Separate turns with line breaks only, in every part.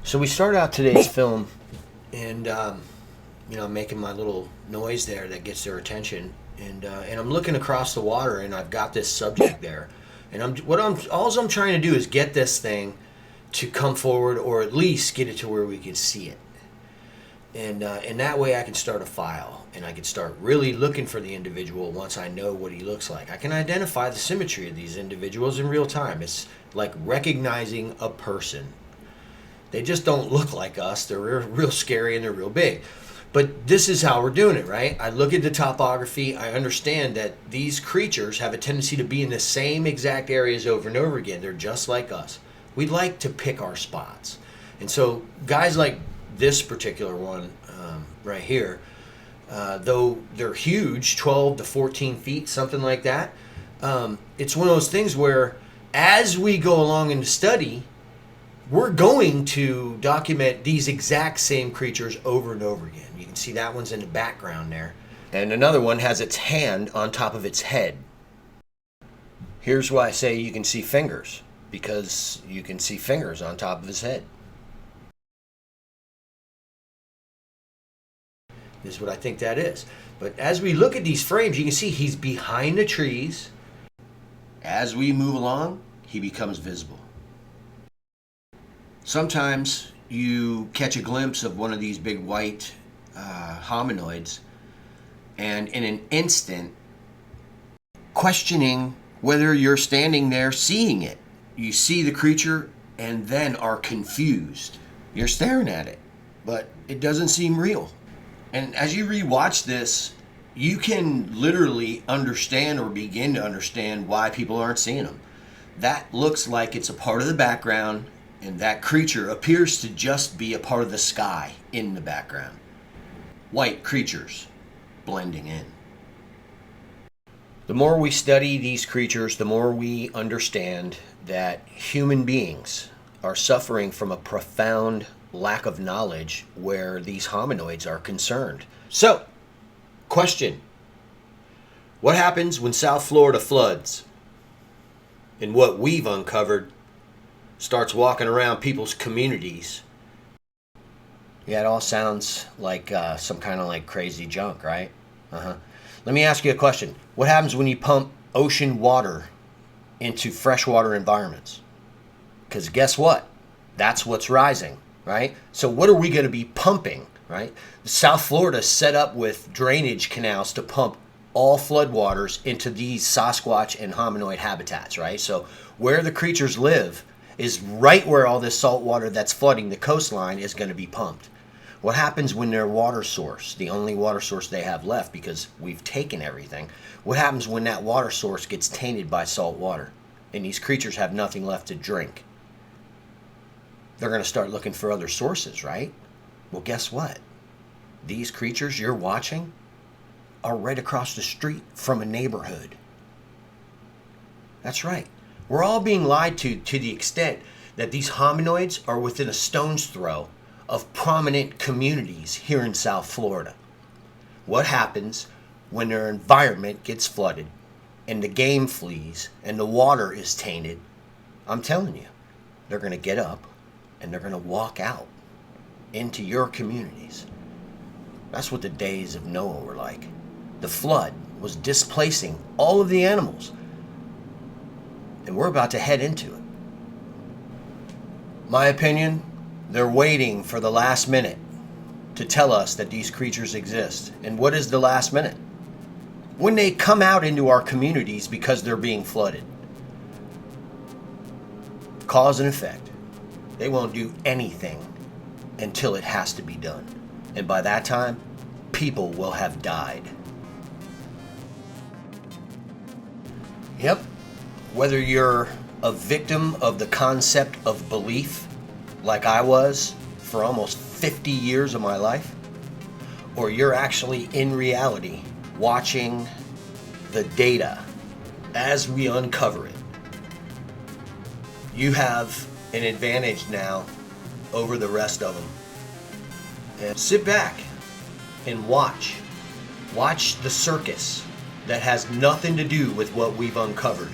So we start out today's film, and I'm making my little noise there that gets their attention, and I'm looking across the water, and I've got this subject there, and all I'm trying to do is get this thing to come forward, or at least get it to where we can see it, and that way I can start a file, and I can start really looking for the individual once I know what he looks like. I can identify the symmetry of these individuals in real time. It's like recognizing a person. They just don't look like us. They're real scary and they're real big. But this is how we're doing it, right? I look at the topography. I understand that these creatures have a tendency to be in the same exact areas over and over again. They're just like us. We like to pick our spots. And so guys like this particular one right here, though they're huge, 12 to 14 feet, something like that, it's one of those things where as we go along in the study, we're going to document these exact same creatures over and over again. You can see that one's in the background there. And another one has its hand on top of its head. Here's why I say you can see fingers, because you can see fingers on top of his head. This is what I think that is. But as we look at these frames, you can see he's behind the trees. As we move along, he becomes visible. Sometimes you catch a glimpse of one of these big white hominoids, and in an instant, questioning whether you're standing there seeing it. You see the creature and then are confused. You're staring at it, but it doesn't seem real. And as you rewatch this, you can literally understand or begin to understand why people aren't seeing them. That looks like it's a part of the background, and that creature appears to just be a part of the sky in the background. White creatures blending in. The more we study these creatures, the more we understand that human beings are suffering from a profound lack of knowledge where these hominoids are concerned. So, question. What happens when South Florida floods? And what we've uncovered starts walking around people's communities. Yeah, it all sounds like some kind of like crazy junk, right? Let me ask you a question. What happens when you pump ocean water into freshwater environments? Because guess what? That's what's rising, right? So what are we going to be pumping, right? South Florida is set up with drainage canals to pump all floodwaters into these sasquatch and hominoid habitats, right? So where the creatures live is right where all this salt water that's flooding the coastline is going to be pumped. What happens when their water source, the only water source they have left because we've taken everything, what happens when that water source gets tainted by salt water and these creatures have nothing left to drink? They're going to start looking for other sources, right? Well, guess what? These creatures you're watching are right across the street from a neighborhood. That's right. We're all being lied to the extent that these hominoids are within a stone's throw of prominent communities here in South Florida. What happens when their environment gets flooded and the game flees and the water is tainted? I'm telling you, they're going to get up and they're going to walk out into your communities. That's what the days of Noah were like. The flood was displacing all of the animals. And we're about to head into it. My opinion, they're waiting for the last minute to tell us that these creatures exist. And what is the last minute? When they come out into our communities because they're being flooded. Cause and effect. They won't do anything until it has to be done. And by that time, people will have died. Yep. Whether you're a victim of the concept of belief, like I was for almost 50 years of my life, or you're actually in reality watching the data as we uncover it, you have an advantage now over the rest of them. And sit back and watch. Watch the circus that has nothing to do with what we've uncovered.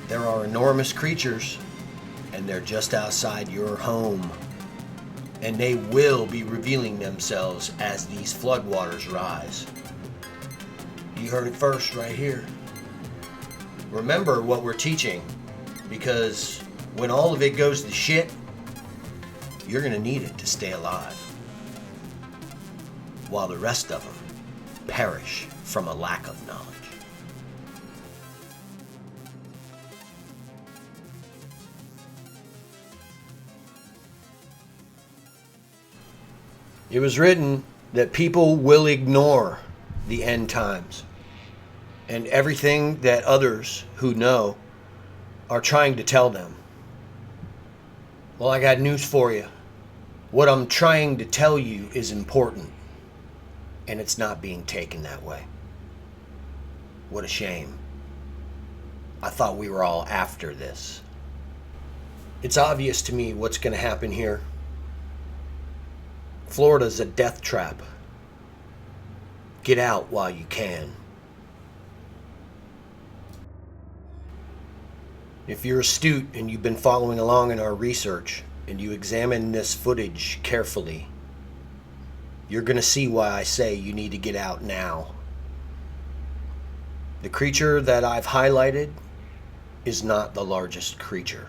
There are enormous creatures, and they're just outside your home. and they will be revealing themselves as these floodwaters rise. You heard it first right here. Remember what we're teaching, because when all of it goes to shit, you're going to need it to stay alive, while the rest of them perish from a lack of knowledge. It was written that people will ignore the end times and everything that others who know are trying to tell them. Well, I got news for you. What I'm trying to tell you is important, and it's not being taken that way. What a shame. I thought we were all after this. It's obvious to me what's going to happen here. Florida's a death trap. Get out while you can. If you're astute and you've been following along in our research and you examine this footage carefully, you're going to see why I say you need to get out now. The creature that I've highlighted is not the largest creature.